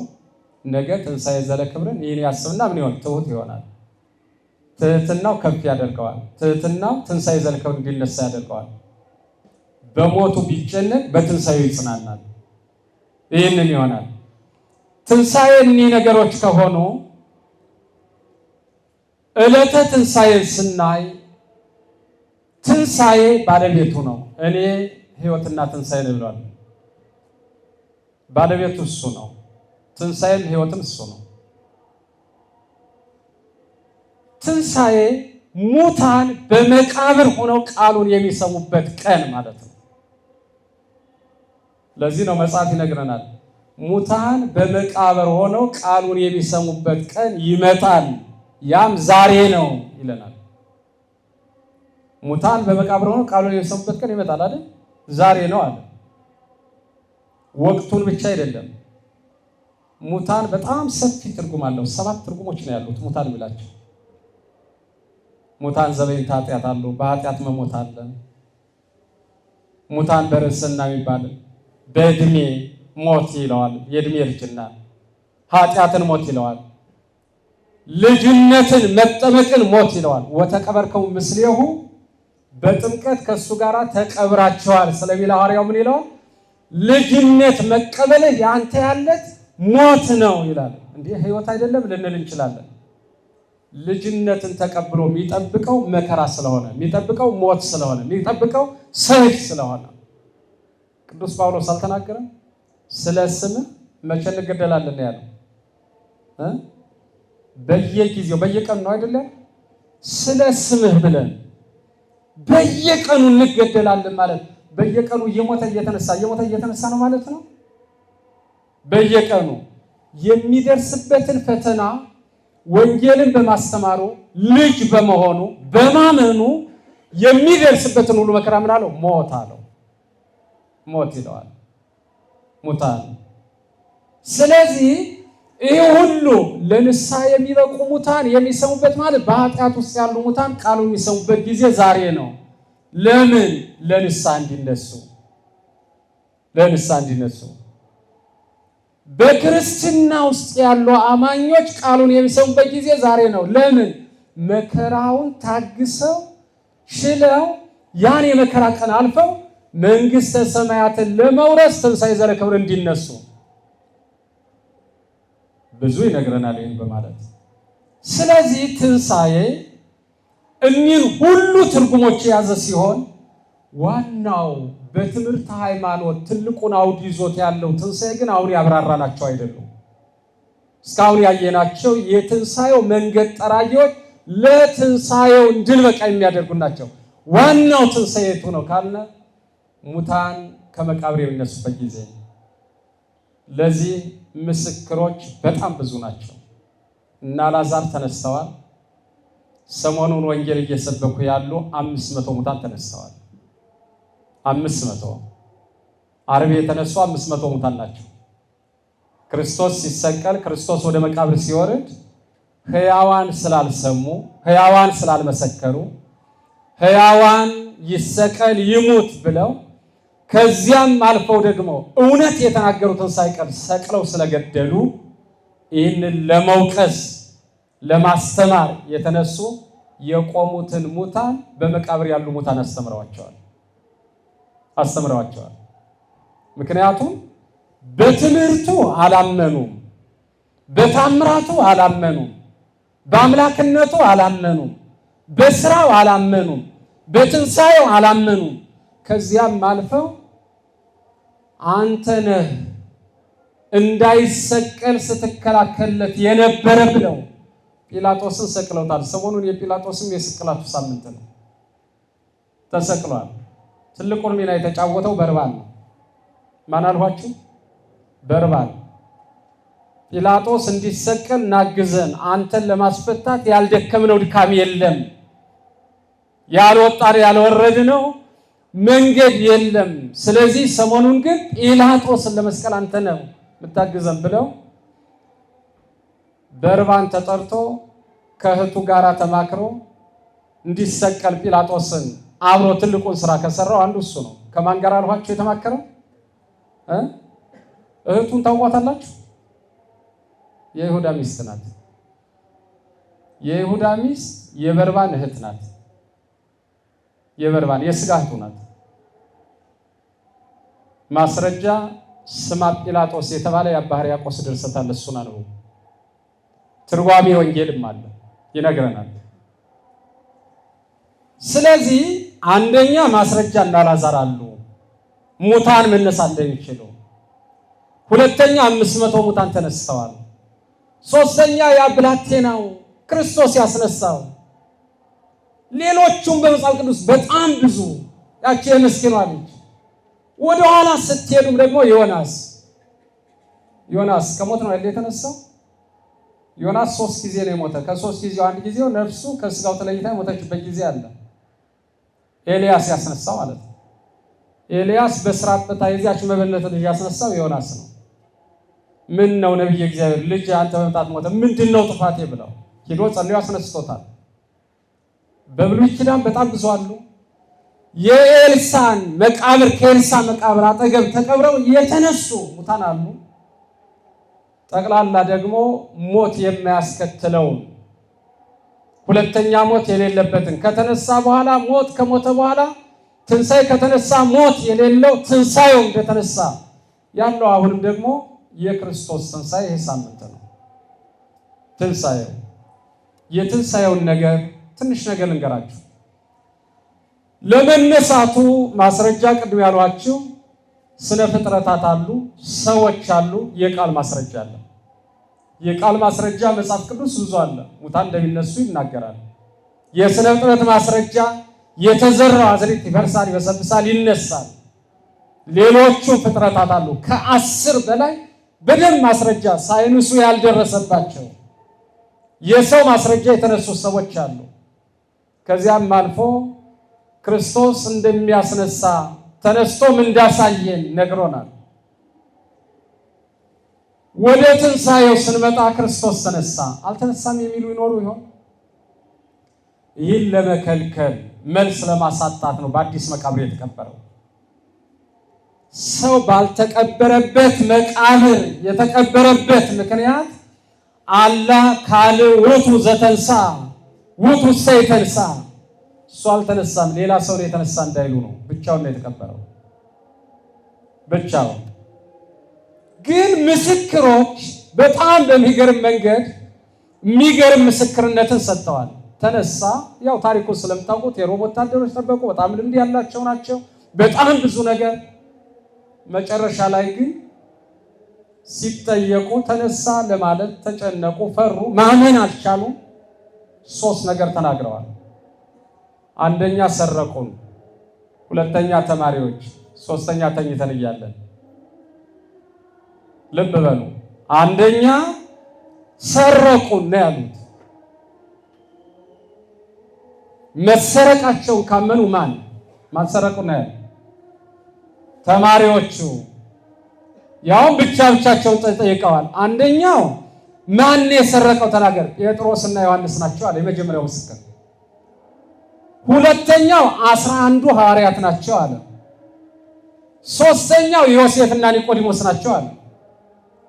ነገ ትንሣኤ ዘለ ክብርን ይህን ያስብና ምን ይሆን? ትሁት ይሆናል። ትሕትናው ከፍ ያደርገዋል። ትሕትናው ትንሣኤ ዘለ ክብር እንዲነሳ ያደርገዋል። በሞቱ ቢጨነቅ በትንሣኤው ይጽናናል። ይህንን ይሆናል። ትንሣኤ እኒህ ነገሮች ከሆኑ ዕለተ ትንሣኤ ስናይ ትንሣኤ ባለቤቱ ነው። እኔ ሕይወትና ትንሣኤ ነው ብሏል። ባለቤቱ እሱ ነው። ትንሣኤም ሕይወትም እሱ ነው። ትንሣኤ ሙታን በመቃብር ሆነው ቃሉን የሚሰሙበት ቀን ማለት ነው። ለዚህ ነው መጽሐፍ ይነግረናል፣ ሙታን በመቃብር ሆነው ቃሉን የሚሰሙበት ቀን ይመጣል፣ ያም ዛሬ ነው ይለናል። ሙታን በመቃብር ሆነው ቃሉን የሚሰሙበት ቀን ይመጣል አይደል? ዛሬ ነው አለ። ወቅቱን ብቻ አይደለም። ሙታን በጣም ሰፊ ትርጉም አለው። 7 ትርጉሞች ነው ያሉት ሙታን የሚላቸው። ሙታን ዘበይንተ ኃጢአት አሉ፣ በኃጢአት መሞት አለ። ሙታን በርዕስና የሚባል በእድሜ ሞት ይለዋል፣ የእድሜ እርጅና። ኃጢአትን ሞት ይለዋል፣ ልጅነትን መጠመቅን ሞት ይለዋል። ወተቀበርከሙ ምስሌሁ በጥምቀት ከእሱ ጋር ተቀብራቸዋል ስለሚል ሐዋርያው ምን ይለዋል? ልጅነት መቀበልህ ያንተ ያለት ሞት ነው ይላል። እንዲህ ሕይወት አይደለም ልንል እንችላለን። ልጅነትን ተቀብሎ የሚጠብቀው መከራ ስለሆነ፣ የሚጠብቀው ሞት ስለሆነ፣ የሚጠብቀው ሰይፍ ስለሆነ ቅዱስ ጳውሎስ አልተናገረም? ስለ ስምህ መቼ እንገደላለን ያለው በየጊዜው በየቀኑ ነው አይደለም? ስለ ስምህ ብለን በየቀኑ እንገደላለን ማለት በየቀኑ እየሞተ እየተነሳ ነው ማለት ነው። በየቀኑ የሚደርስበትን ፈተና ወንጌልን በማስተማሩ ልጅ በመሆኑ በማመኑ የሚደርስበትን ሁሉ መከራ ምን አለው? ሞት አለው። ሞት ይለዋል ሙታን። ስለዚህ ይሄ ሁሉ ለንስሐ የሚበቁ ሙታን የሚሰሙበት ማለት በኃጢአት ውስጥ ያሉ ሙታን ቃሉ የሚሰሙበት ጊዜ ዛሬ ነው። ለምን? ለንስሐ እንዲነሱ። በክርስትና ውስጥ ያሉ አማኞች ቃሉን የሚሰሙበት ጊዜ ዛሬ ነው። ለምን? መከራውን ታግሰው ችለው ያን የመከራ ቀን አልፈው መንግሥተ ሰማያትን ለመውረስ ትንሣኤ ዘረ ክብር እንዲነሱ። ብዙ ይነግረናል ይህን በማለት። ስለዚህ ትንሣኤ እኒህን ሁሉ ትርጉሞች የያዘ ሲሆን ዋናው በትምህርት ሃይማኖት ትልቁን አውድ ይዞት ያለው ትንሣኤ ግን አሁን ያብራራናቸው አይደሉም። እስካሁን ያየናቸው የትንሣኤው መንገድ ጠራጊዎች ለትንሣኤው እንድንበቃ የሚያደርጉ ናቸው። ዋናው ትንሣኤ የቱ ነው ካልነ ሙታን ከመቃብር የሚነሱበት ጊዜ። ለዚህ ምስክሮች በጣም ብዙ ናቸው። እና አልዓዛር ተነስተዋል። ሰሞኑን ወንጌል እየሰበኩ ያሉ 500 ሙታን ተነስተዋል። 500 ዓርብ የተነሱ 500 ሙታን ናቸው። ክርስቶስ ሲሰቀል፣ ክርስቶስ ወደ መቃብር ሲወርድ ሕያዋን ስላልሰሙ፣ ሕያዋን ስላልመሰከሩ፣ ሕያዋን ይሰቀል ይሙት ብለው ከዚያም አልፈው ደግሞ እውነት የተናገሩትን ሳይቀር ሰቅለው ስለገደሉ ይህንን ለመውቀስ ለማስተማር የተነሱ የቆሙትን ሙታን በመቃብር ያሉ ሙታን አስተምረዋቸዋል። ምክንያቱም በትምህርቱ አላመኑም፣ በታምራቱ አላመኑም፣ በአምላክነቱ አላመኑም፣ በስራው አላመኑም፣ በትንሣኤው አላመኑም። ከዚያም አልፈው አንተ ነህ እንዳይሰቀል ስትከላከልለት የነበረ ብለው ጲላጦስን ሰቅለውታል። ሰሞኑን የጲላጦስም የስቅላቱ ሳምንት ነው። ተሰቅሏል። ትልቁን ሚና የተጫወተው በርባን ነው። ማን አልኋችሁ? በርባን። ጲላጦስ እንዲሰቀል ናግዘን፣ አንተን ለማስፈታት ያልደከምነው ድካም የለም፣ ያልወጣን ያልወረድነው መንገድ የለም። ስለዚህ ሰሞኑን ግን ጲላጦስን ለመስቀል አንተ ነው የምታግዘን ብለው በርባን ተጠርቶ ከእህቱ ጋር ተማክሮ እንዲሰቀል ጲላጦስን አብሮ ትልቁን ስራ ከሰራው አንዱ እሱ ነው። ከማን ጋር አልኋችሁ የተማከረው? እህቱን ታውቋታላችሁ? የይሁዳ ሚስት ናት። የይሁዳ ሚስት የበርባን እህት ናት። የበርባን የሥጋ እህቱ ናት። ማስረጃ ስማ ጲላጦስ የተባለ የአባ ሕርያቆስ ድርሰት አለ። እሱን አንብቡ። ትርጓሜ ወንጌልም አለ ይነግረናል። ስለዚህ አንደኛ ማስረጃ እና አልዓዛር አሉ ሙታን መነሳት እንደሚችሉ። ሁለተኛ 500 ሙታን ተነስተዋል። ሶስተኛ ያ ብላቴናው ክርስቶስ ያስነሳው። ሌሎቹም በመጽሐፍ ቅዱስ በጣም ብዙ። ያቺ የምስኪኗ ልጅ። ወደ ኋላ ስትሄዱም ደግሞ ዮናስ ከሞት ነው የተነሳው። ዮናስ 3 ጊዜ ነው የሞተ። ከ3 ጊዜው አንድ ጊዜው ነፍሱ ከስጋው ተለይታ የሞተችበት ጊዜ አለ። ኤልያስ ያስነሳው ማለት ነው። ኤልያስ በስራበት አይዚያች መበለት ልጅ ያስነሳው ዮናስ ነው። ምን ነው ነብይ እግዚአብሔር ልጅ አንተ በመጣት ሞተ፣ ምንድነው ጥፋቴ ብለው ሄዶ ጸልዮ ያስነስቶታል። በብሉይ ኪዳን በጣም ብዙ አሉ። የኤልሳን መቃብር ከኤልሳ መቃብር አጠገብ ተቀብረው የተነሱ ሙታን አሉ። ጠቅላላ ደግሞ ሞት የማያስከትለውን ሁለተኛ ሞት የሌለበትን ከተነሳ በኋላ ሞት ከሞተ በኋላ ትንሣኤ ከተነሳ ሞት የሌለው ትንሣኤው እንደተነሳ ያለው አሁንም ደግሞ የክርስቶስ ትንሣኤ ይህ ሳምንት ነው። ትንሣኤው የትንሣኤውን ነገር ትንሽ ነገር ልንገራችሁ። ለመነሳቱ ማስረጃ ቅድም ያሏችሁ ስነ ፍጥረታት አሉ፣ ሰዎች አሉ፣ የቃል ማስረጃ አለ። የቃል ማስረጃ መጽሐፍ ቅዱስ ብዙ አለ። ሙታን እንደሚነሱ ይናገራል። የስነ ፍጥረት ማስረጃ የተዘራው አዝርዕት ይፈርሳል፣ ይበሰብሳል፣ ይነሳል። ሌሎቹ ፍጥረታት አሉ ከ10 በላይ በደም ማስረጃ ሳይንሱ ያልደረሰባቸው የሰው ማስረጃ የተነሱ ሰዎች አሉ። ከዚያም አልፎ ክርስቶስ እንደሚያስነሳ ተነስቶም እንዳሳየን ነግሮናል። ወደ ትንሣኤው ስንመጣ ክርስቶስ ተነሳ አልተነሳም የሚሉ ይኖሩ ይሆን? ይህን ለመከልከል መልስ ለማሳጣት ነው በአዲስ መቃብር የተቀበረው። ሰው ባልተቀበረበት መቃብር የተቀበረበት ምክንያት አላ ካል ውእቱ ዘተንሳ ውእቱ ሰይተንሳ፣ እሱ አልተነሳም ሌላ ሰው ነው የተነሳ እንዳይሉ ነው። ብቻውን ነው የተቀበረው። ብቻውን ግን ምስክሮች በጣም በሚገርም መንገድ የሚገርም ምስክርነትን ሰጥተዋል። ተነሳ። ያው ታሪኩን ስለምታውቁት የሮም ወታደሮች ጠበቁ። በጣም ልምድ ያላቸው ናቸው። በጣም ብዙ ነገር። መጨረሻ ላይ ግን ሲጠየቁ ተነሳ ለማለት ተጨነቁ፣ ፈሩ፣ ማመን አልቻሉም። 3 ነገር ተናግረዋል። አንደኛ ሰረቁን፣ ሁለተኛ ተማሪዎች፣ ሶስተኛ ተኝተን እያለን። ልብ በሉ። አንደኛ ሰረቁን ነው ያሉት። መሰረቃቸውን ካመኑ ማን ሰረቁን ነው ያሉት? ተማሪዎቹ። ያው ብቻቸውን ጠይቀዋል። አንደኛው ማን የሰረቀው ተናገር፣ ጴጥሮስና ዮሐንስ ናቸው አለ፣ የመጀመሪያው ምስክር። ሁለተኛው 11 ሐዋርያት ናቸው አለ። ሶስተኛው ዮሴፍና ኒቆዲሞስ ናቸው አለ።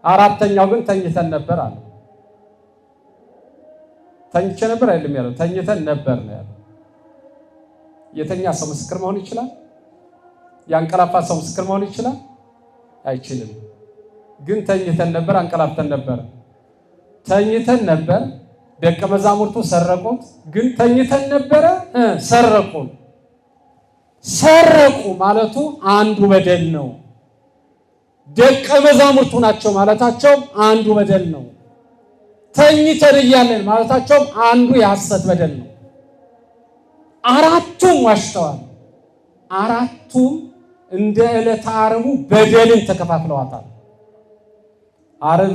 አራተኛው ግን ተኝተን ነበር አለ። ተኝቼ ነበር አይደለም ያለው፣ ተኝተን ነበር ነው ያለው። የተኛ ሰው ምስክር መሆን ይችላል? ያንቀላፋ ሰው ምስክር መሆን ይችላል? አይችልም። ግን ተኝተን ነበር፣ አንቀላፍተን ነበር። ተኝተን ነበር፣ ደቀ መዛሙርቱ ሰረቁት። ግን ተኝተን ነበረ፣ ሰረቁን። ሰረቁ ማለቱ አንዱ በደል ነው። ደቀ መዛሙርቱ ናቸው ማለታቸው አንዱ በደል ነው። ተኝተን እያለን ማለታቸው አንዱ የሐሰት በደል ነው። አራቱም ዋሽተዋል። አራቱም እንደ ዕለተ ዓርቡ በደልን ተከፋፍለዋታል። ዓርብ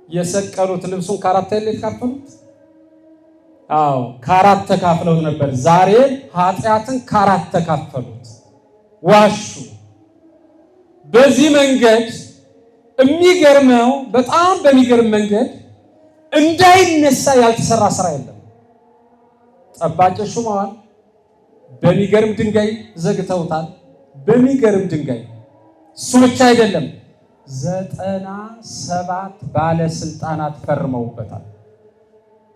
የሰቀሉት ልብሱን ከአራት ላይ ተካፈሉት። አዎ ከአራት ተካፍለው ነበር። ዛሬ ኃጢአትን ከአራት ተካፈሉት፣ ዋሹ። በዚህ መንገድ የሚገርመው በጣም በሚገርም መንገድ እንዳይነሳ ያልተሰራ ስራ የለም። ጠባቂ ሹመዋል። በሚገርም ድንጋይ ዘግተውታል። በሚገርም ድንጋይ። እሱ ብቻ አይደለም፣ 97 ባለስልጣናት ፈርመውበታል።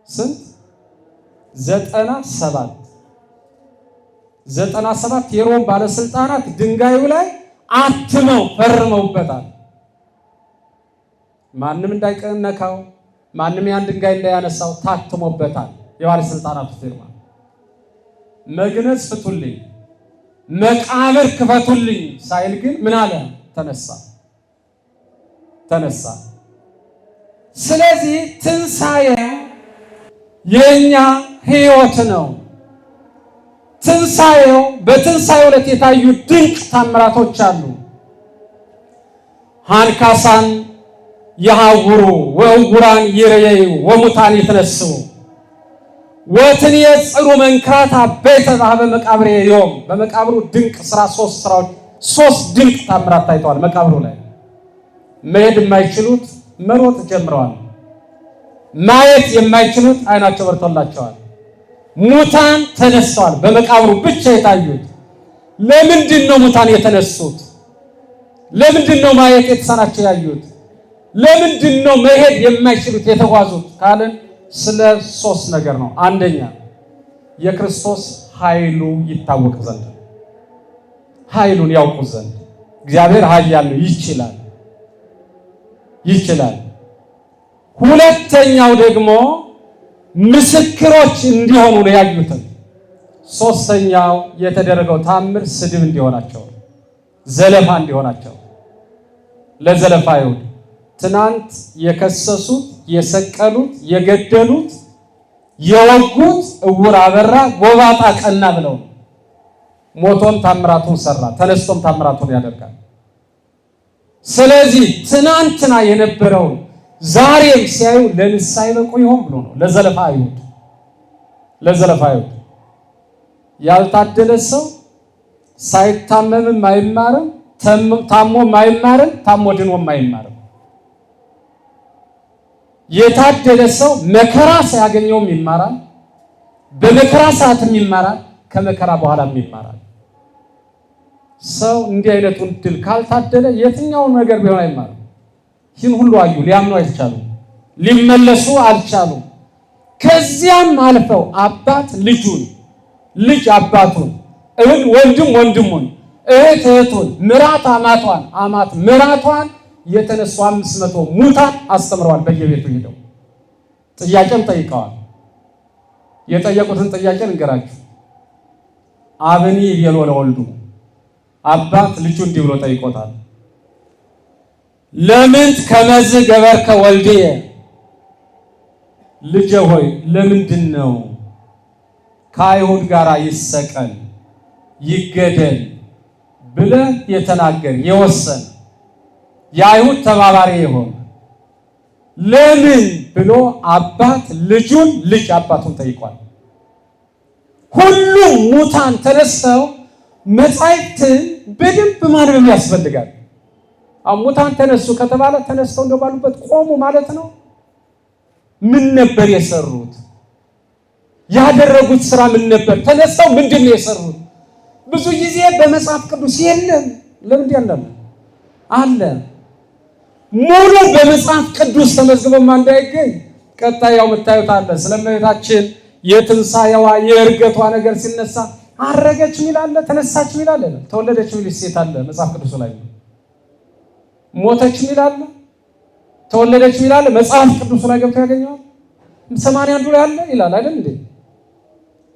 ስንት? 97 የሮም ባለስልጣናት ድንጋዩ ላይ አትመው ፈርመውበታል። ማንም እንዳይነካው፣ ማንም ያን ድንጋይ እንዳያነሳው ታትሞበታል የባለስልጣናቱ ፊርማ። መግነዝ ፍቱልኝ፣ መቃብር ክፈቱልኝ ሳይል ግን ምን አለ? ተነሳ። ስለዚህ ትንሣኤ የኛ ሕይወት ነው። ትንሣኤው በትንሣኤው ዕለት የታዩ ድንቅ ታምራቶች አሉ። አንካሳን የሐውሩ ወዕውራን ይርኤዩ ወሙታን ይትነስኡ ወትንየጽሩ መንክራት አበይተ በኀበ መቃብር ዮም። በመቃብሩ ድንቅ ስራ 3 ድንቅ ታምራት ታይተዋል። መቃብሩ ላይ መሄድ የማይችሉት መሮጥ ጀምረዋል። ማየት የማይችሉት አይናቸው በርቶላቸዋል። ሙታን ተነስተዋል። በመቃብሩ ብቻ የታዩት። ለምንድን ነው ሙታን የተነሱት? ለምንድን ነው ማየት የተሳናቸው ያዩት? ለምንድን ነው መሄድ የማይችሉት የተጓዙት ካልን ስለ 3 ነገር ነው። አንደኛ የክርስቶስ ኃይሉ ይታወቅ ዘንድ፣ ኃይሉን ያውቁ ዘንድ። እግዚአብሔር ኃያል ነው፣ ይችላል። ሁለተኛው ደግሞ ምስክሮች እንዲሆኑ ነው ያዩትን። ሶስተኛው የተደረገው ታምር ስድብ እንዲሆናቸው፣ ዘለፋ እንዲሆናቸው፣ ለዘለፋ ይሁን። ትናንት የከሰሱት፣ የሰቀሉት፣ የገደሉት፣ የወጉት ዕውር አበራ፣ ጎባጣ ቀና ብለው ሞቶም ታምራቱን ሰራ፣ ተነስቶም ታምራቱን ያደርጋል። ስለዚህ ትናንትና የነበረውን ዛሬም ሲያዩ ለንስሐ ይበቁ ይሆን ብሎ ነው። ለዘለፋ አይሁድ ያልታደለ ሰው ሳይታመምም አይማርም፣ ታሞም አይማርም፣ ታሞ ድኖም አይማርም። የታደለ ሰው መከራ ሳያገኘውም ይማራል፣ በመከራ ሰዓትም ይማራል፣ ከመከራ በኋላም ይማራል። ሰው እንዲህ አይነቱን ድል ካልታደለ የትኛውን ነገር ቢሆን አይማርም። ይህን ሁሉ አዩ፣ ሊያምኑ አልቻሉም፣ ሊመለሱ አልቻሉም። ከዚያም አልፈው አባት ልጁን፣ ልጅ አባቱን፣ ወንድም ወንድሙን፣ እህት እህቱን፣ ምራት አማቷን፣ አማት ምራቷን የተነሱ 500 ሙታን አስተምረዋል። በየቤቱ ሄደው ጥያቄም ጠይቀዋል። የጠየቁትን ጥያቄ እንገራችሁ። አብኒ ይቤሎ ለወልዱ አባት ልጁ እንዲህ ብሎ ጠይቆታል። ለምን ከመዝ ገበርከ ወልድየ ልጄ ሆይ ለምንድን ነው ከአይሁድ ጋር ይሰቀል ይገደል ብለህ የተናገር የወሰን የአይሁድ ተባባሪ ይሆን ለምን ብሎ አባት ልጁን ልጅ አባቱን ጠይቋል። ሁሉም ሙታን ተነስተው መጻሕፍትን በደንብ ማንበብ ያስፈልጋል። ሙታን ተነሱ ከተባለ ተነስተው እንደባሉበት ቆሙ ማለት ነው። ምን ነበር የሰሩት? ያደረጉት ስራ ምን ነበር? ተነስተው ምንድን ነው የሰሩት? ብዙ ጊዜ በመጽሐፍ ቅዱስ የለም። ለምን ያለው አለ ሙሉ በመጽሐፍ ቅዱስ ተመዝግቦማ እንዳይገኝ ቀጣያው የምታዩት አለ። ስለእመቤታችን የትንሣኤዋ የእርገቷ ነገር ሲነሳ አረገች ሚል አለ፣ ተነሳች ሚል አለ፣ ተወለደች ሚል ሴት አለ መጽሐፍ ቅዱስ ላይ። ሞተች ሚል አለ፣ ተወለደች ሚል አለ መጽሐፍ ቅዱስ ላይ ገብቶ ያገኘዋል። 81 ላይ አለ ይላል አይደል እንዴ?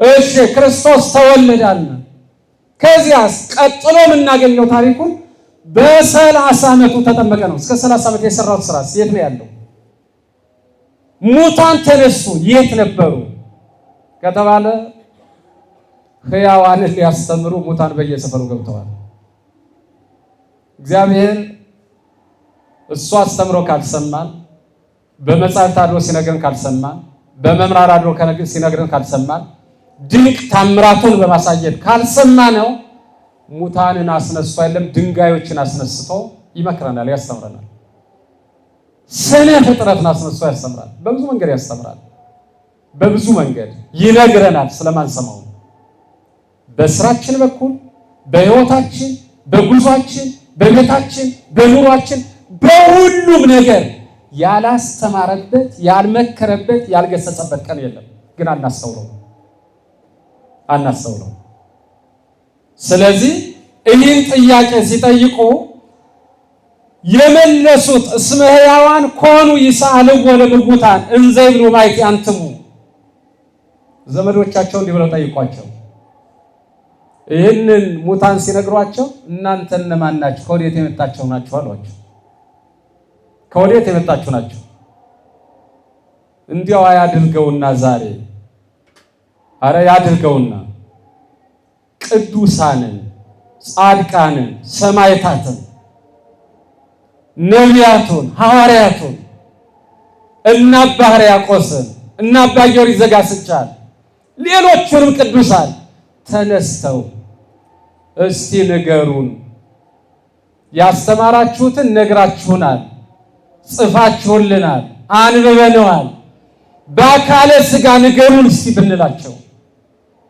እሺ ክርስቶስ ተወለደ አለ። ከዚያስ ቀጥሎ የምናገኘው ታሪኩን በ30 ዓመቱ ተጠመቀ ነው። እስከ 30 ዓመት የሰራው ስራ የት ነው ያለው? ሙታን ተነሱ የት ነበሩ ከተባለ ሕያዋንን ሊያስተምሩ ሙታን በየሰፈሩ ገብተዋል። እግዚአብሔር እሱ አስተምሮ ካልሰማን፣ በመጽሐፍ አድሮ ሲነግረን ካልሰማን፣ በመምራር አድሮ ሲነግረን ካልሰማን፣ ድንቅ ታምራቱን በማሳየት ካልሰማነው ሙታንን አስነስቶ አይደለም ድንጋዮችን አስነስቶ ይመክረናል፣ ያስተምረናል። ስነ ፍጥረትን አስነስቶ ያስተምራል። በብዙ መንገድ ያስተምራል፣ በብዙ መንገድ ይነግረናል። ስለማንሰማው በስራችን በኩል በሕይወታችን፣ በጉዟችን፣ በቤታችን፣ በኑሯችን፣ በሁሉም ነገር ያላስተማረበት፣ ያልመከረበት፣ ያልገሰጸበት ቀን የለም። ግን አናስተውለው። ስለዚህ ይህን ጥያቄ ሲጠይቁ የመለሱት እስመ ሕያዋን ኮኑ ይስአልዎ ለምውታን እንዘ ይብሉ ማይት አንትሙ። ዘመዶቻቸው እንዲህ ብለው ጠይቋቸው። ይህንን ሙታን ሲነግሯቸው እናንተ እነማን ናችሁ? ከወዴት የመጣችሁ ናችሁ አሏቸው። ከወዴት የመጣችሁ ናችሁ? እንዲያው ያድርገውና ዛሬ አረ ያድርገውና ቅዱሳንን፣ ጻድቃንን፣ ሰማዕታትን፣ ነቢያቱን፣ ሐዋርያቱን እና አባ ሕርያቆስን እና አባ ጊዮርጊስ ዘጋስጫን ሌሎቹንም ቅዱሳን ተነስተው እስቲ ንገሩን፣ ያስተማራችሁትን ነግራችሁናል፣ ጽፋችሁልናል፣ አንብበነዋል፣ በአካለ ሥጋ ንገሩን እስቲ ብንላቸው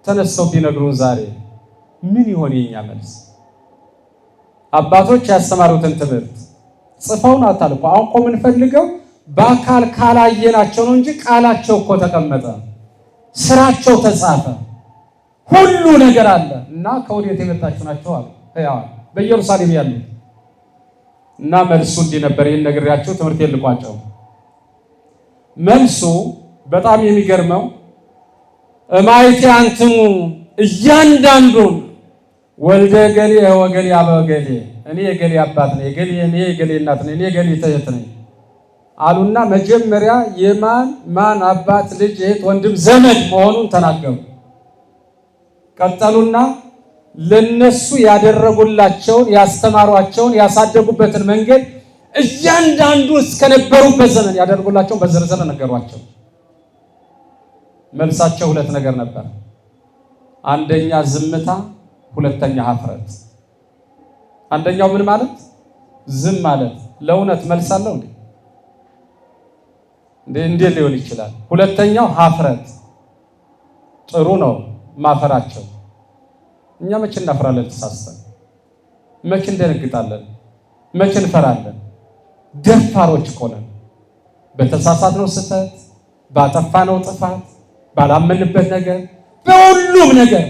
ተነስተው ቢነግሩን ዛሬ ምን ይሆን የኛ መልስ? አባቶች ያስተማሩትን ትምህርት ጽፈውን አታልኩ። አሁን እኮ የምንፈልገው በአካል ካላየናቸው ነው እንጂ ቃላቸው እኮ ተቀመጠ፣ ስራቸው ተጻፈ፣ ሁሉ ነገር አለ እና ከወዴት የመጣችሁ ናቸው አሉ ሕያዋን በኢየሩሳሌም ያሉት። እና መልሱ እንዲህ ነበር። ይህን ነግሬያቸው ትምህርት የልቋቸው። መልሱ በጣም የሚገርመው እማይቴ አንትሙ እያንዳንዱን ወልደ ገሌ ወገሌ አበገሌ እኔ የገሌ አባት ነኝ፣ የገሌ እኔ የገሌ እናት ነኝ፣ እኔ የገሌ እህት ነኝ አሉና መጀመሪያ የማን አባት፣ ልጅ፣ እህት፣ ወንድም፣ ዘመድ መሆኑን ተናገሩ። ቀጠሉና ለነሱ ያደረጉላቸውን፣ ያስተማሯቸውን፣ ያሳደጉበትን መንገድ እያንዳንዱ እስከነበሩበት ዘመን ያደርጉላቸውን በዝርዝር ነገሯቸው። መልሳቸው ሁለት ነገር ነበር። አንደኛ ዝምታ፣ ሁለተኛ ሀፍረት። አንደኛው ምን ማለት? ዝም ማለት። ለእውነት መልስ አለው እንዴ? እንዴት ሊሆን ይችላል? ሁለተኛው ሀፍረት። ጥሩ ነው ማፈራቸው። እኛ መቼ እናፍራለን? ተሳስተን መቼ እንደነግጣለን? መቼ እንፈራለን? ደፋሮች እኮ ነን። በተሳሳትነው ስህተት፣ ባጠፋነው ጥፋት፣ ባላመንበት ነገር፣ በሁሉም ነገር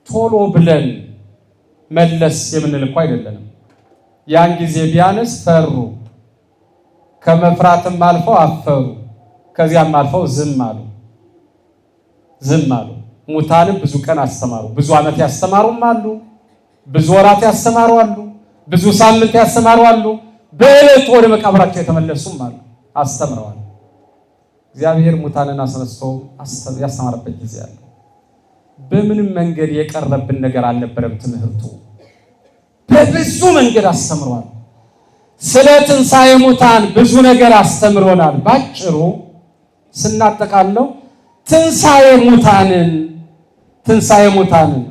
ቶሎ ብለን መለስ የምንል እኮ አይደለንም። ያን ጊዜ ቢያንስ ፈሩ፣ ከመፍራትም አልፈው አፈሩ፣ ከዚያም አልፈው ዝም አሉ። ሙታንም ብዙ ቀን አስተማሩ። ብዙ ዓመት ያስተማሩም አሉ፣ ብዙ ወራት ያስተማሩ አሉ፣ ብዙ ሳምንት ያስተማሩ አሉ፣ በዕለቱ ወደ መቃብራቸው የተመለሱም አሉ። አስተምረዋል። እግዚአብሔር ሙታንን አስነስቶ ያስተማረበት ጊዜ አለ። በምንም መንገድ የቀረብን ነገር አልነበረም። ትምህርቱ በብዙ መንገድ አስተምሯል። ስለ ትንሣኤ ሙታን ብዙ ነገር አስተምሮናል። ባጭሩ ስናጠቃለው ትንሣኤ ሙታንን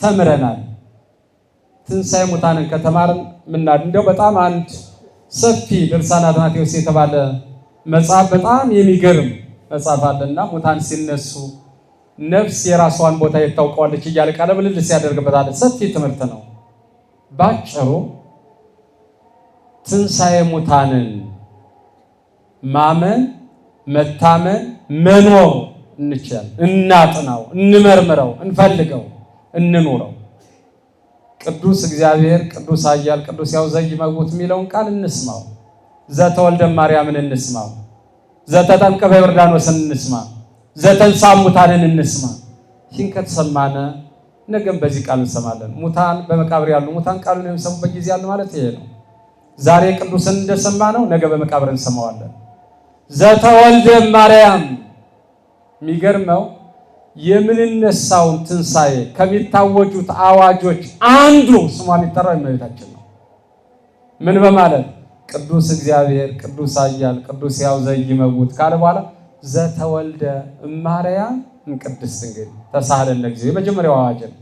ተምረናል። ትንሣኤ ሙታንን ከተማርን እንደው በጣም አንድ ሰፊ ድርሳነ አትናቴዎስ የተባለ መጽሐፍ በጣም የሚገርም መጽሐፍ አለና ሙታን ሲነሱ ነፍስ የራሷን ቦታ የታውቀዋለች እያለ ቃለ ምልልስ ያደርግበታል። ሰፊ ትምህርት ነው። ባጭሩ ትንሣኤ ሙታንን ማመን፣ መታመን፣ መኖር እንችላለን። እናጥናው፣ እንመርምረው፣ እንፈልገው፣ እንኑረው። ቅዱስ እግዚአብሔር ቅዱስ ኃያል ቅዱስ ያው ዘይመውት የሚለውን ቃል እንስማው። ዘተወልደ ማርያምን እንስማው። ዘተጠምቀ በዮርዳኖስን እንስማ። ዘተንሥአ ሙታንን እንስማ። ይህን ከተሰማነ ነገም በዚህ ቃል እንሰማለን። ሙታን በመቃብር ያሉ ሙታን ቃሉን የሚሰሙበት ጊዜ ያለ ማለት ይሄ ነው። ዛሬ ቅዱስን እንደሰማ ነው፣ ነገ በመቃብር እንሰማዋለን። ዘተወልደ ማርያም የሚገርመው የምንነሳውን ትንሣኤ ከሚታወጁት አዋጆች አንዱ ስሟ የሚጠራው እመቤታችን ነው። ምን በማለት ቅዱስ እግዚአብሔር ቅዱስ ኃያል ቅዱስ ያው ዘይመውት ካለ በኋላ ዘተወልደ እማርያም እምቅድስት ድንግል ተሳሃለነ ጊዜ የመጀመሪያው አዋጅ ነው።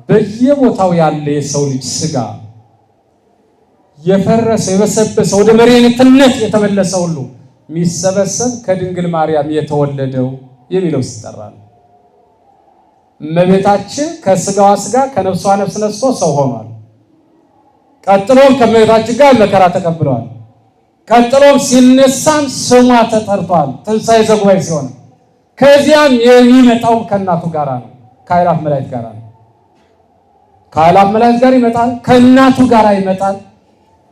በየቦታው ያለ የሰው ልጅ ስጋ የፈረሰ የበሰበሰ ወደ መሬትነት የተመለሰ ሁሉ የሚሰበሰብ ከድንግል ማርያም የተወለደው የሚለው ይጠራል። እመቤታችን ከስጋዋ ስጋ ከነፍሷ ነፍስ ነስቶ ሰው ሆኗል። ቀጥሎም ከእመቤታችን ጋር መከራ ተቀብሏል። ቀጥሎም ሲነሳም ስሟ ተጠርቷል። ትንሣኤ ዘጉባኤ ሲሆን ከዚያም የሚመጣው ከእናቱ ጋር ነው፣ ከአእላፍ መላእክት ጋር ነው። ከአእላፍ መላእክት ጋር ይመጣል፣ ከእናቱ ጋር ይመጣል።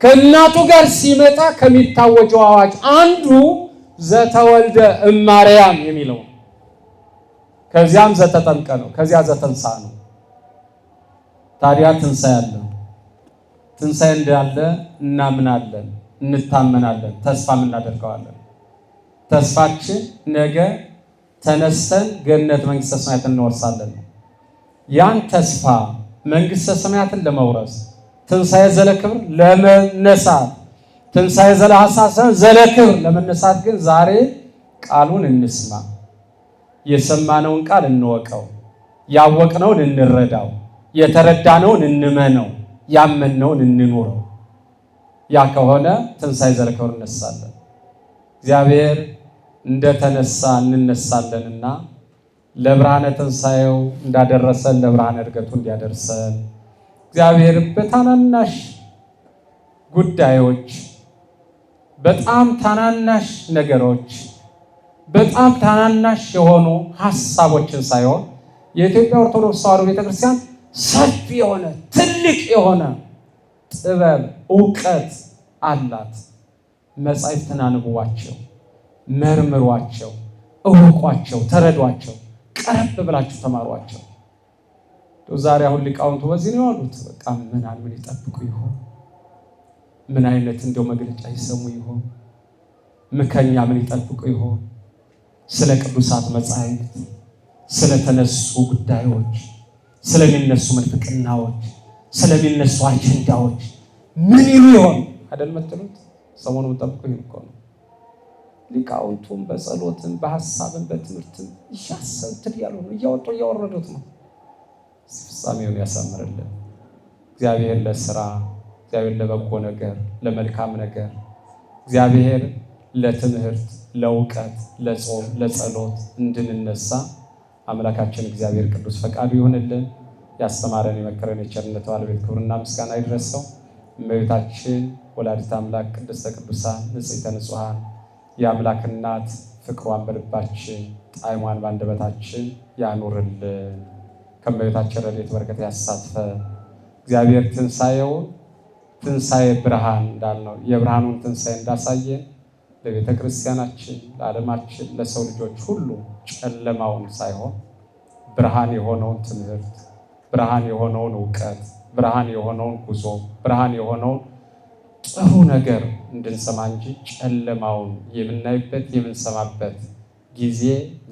ከእናቱ ጋር ሲመጣ ከሚታወጀው አዋጅ አንዱ ዘተወልደ እማርያም የሚለው፣ ከዚያም ዘተጠምቀ ነው፣ ከዚያ ዘተንሥአ ነው። ታዲያ ትንሣኤ አለ። ትንሣኤ እንዳለ እናምናለን፣ እንታመናለን፣ ተስፋም እናደርገዋለን። ተስፋችን ነገ ተነስተን ገነት መንግሥተ ሰማያትን እንወርሳለን። ያን ተስፋ መንግሥተ ሰማያትን ለመውረስ ትንሣኤ ዘለክብር ለመነሳት ትንሣኤ ዘለሐሳሰ ዘለክብር ለመነሳት ግን ዛሬ ቃሉን እንስማ። የሰማነውን ቃል እንወቀው፣ ያወቅነውን እንረዳው፣ የተረዳነውን እንመነው፣ ያመነውን እንኑረው። ያ ከሆነ ትንሣኤ ዘለክብር እንነሳለን። እግዚአብሔር እንደተነሳ እንነሳለንና ለብርሃነ ትንሣኤው እንዳደረሰን ለብርሃነ ዕርገቱ እንዲያደርሰን እግዚአብሔር በታናናሽ ጉዳዮች በጣም ታናናሽ ነገሮች በጣም ታናናሽ የሆኑ ሐሳቦችን ሳይሆን የኢትዮጵያ ኦርቶዶክስ ተዋሕዶ ቤተክርስቲያን ሰፊ የሆነ ትልቅ የሆነ ጥበብ ዕውቀት አላት። መጻሕፍትን አንብቧቸው፣ መርምሯቸው፣ እወቋቸው፣ ተረዷቸው፣ ቀረብ ብላችሁ ተማሯቸው። ዛሬ አሁን ሊቃውንቱ በዚህ ነው ያሉት። በቃ ምን ይጠብቁ ይሆን? ምን አይነት እንደው መግለጫ ይሰሙ ይሆን? ምከኛ ምን ይጠብቁ ይሆን? ስለ ቅዱሳት መጻሕፍት፣ ስለተነሱ ጉዳዮች፣ ስለሚነሱ ምንፍቅናዎች፣ ስለሚነሱ አጀንዳዎች ምን ይሉ ይሆን አይደል የምትሉት? ሰሞኑን ጠብቁ ይሆን እኮ ነው። ሊቃውንቱም በጸሎትም በሐሳብም በትምህርትም እያሰብትን ያሉ እያወጡ እያወረዱት ነው። ፍጻሜውን ያሳምርልን እግዚአብሔር። ለስራ እግዚአብሔር ለበጎ ነገር ለመልካም ነገር እግዚአብሔር ለትምህርት ለእውቀት ለጾም ለጸሎት እንድንነሳ አምላካችን እግዚአብሔር ቅዱስ ፈቃዱ ይሆንልን። ያስተማረን የመከረን የቸርነት ባለቤት ክብርና ምስጋና ይድረሰው። እመቤታችን ወላዲተ አምላክ ቅድስተ ቅዱሳን ንጽሕተ ንጹሐን የአምላክ እናት ፍቅሯን በልባችን ጣዕሟን በአንደበታችን ያኑርልን። ከእመቤታችን ረድኤት በረከት ያሳትፈ እግዚአብሔር ትንሣኤውን ትንሣኤ ብርሃን እንዳልነው የብርሃኑን ትንሣኤ እንዳሳየን ለቤተ ክርስቲያናችን፣ ለዓለማችን፣ ለሰው ልጆች ሁሉ ጨለማውን ሳይሆን ብርሃን የሆነውን ትምህርት፣ ብርሃን የሆነውን እውቀት፣ ብርሃን የሆነውን ጉዞ፣ ብርሃን የሆነውን ጥሩ ነገር እንድንሰማ እንጂ ጨለማውን የምናይበት የምንሰማበት ጊዜ፣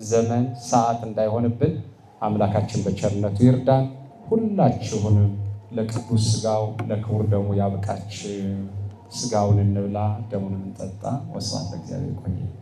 ዘመን፣ ሰዓት እንዳይሆንብን አምላካችን በቸርነቱ ይርዳን። ሁላችሁንም ለቅዱስ ሥጋው ለክቡር ደሙ ያብቃችሁ። ሥጋውን እንብላ፣ ደሙን እንጠጣ። ወስብሐት ለእግዚአብሔር።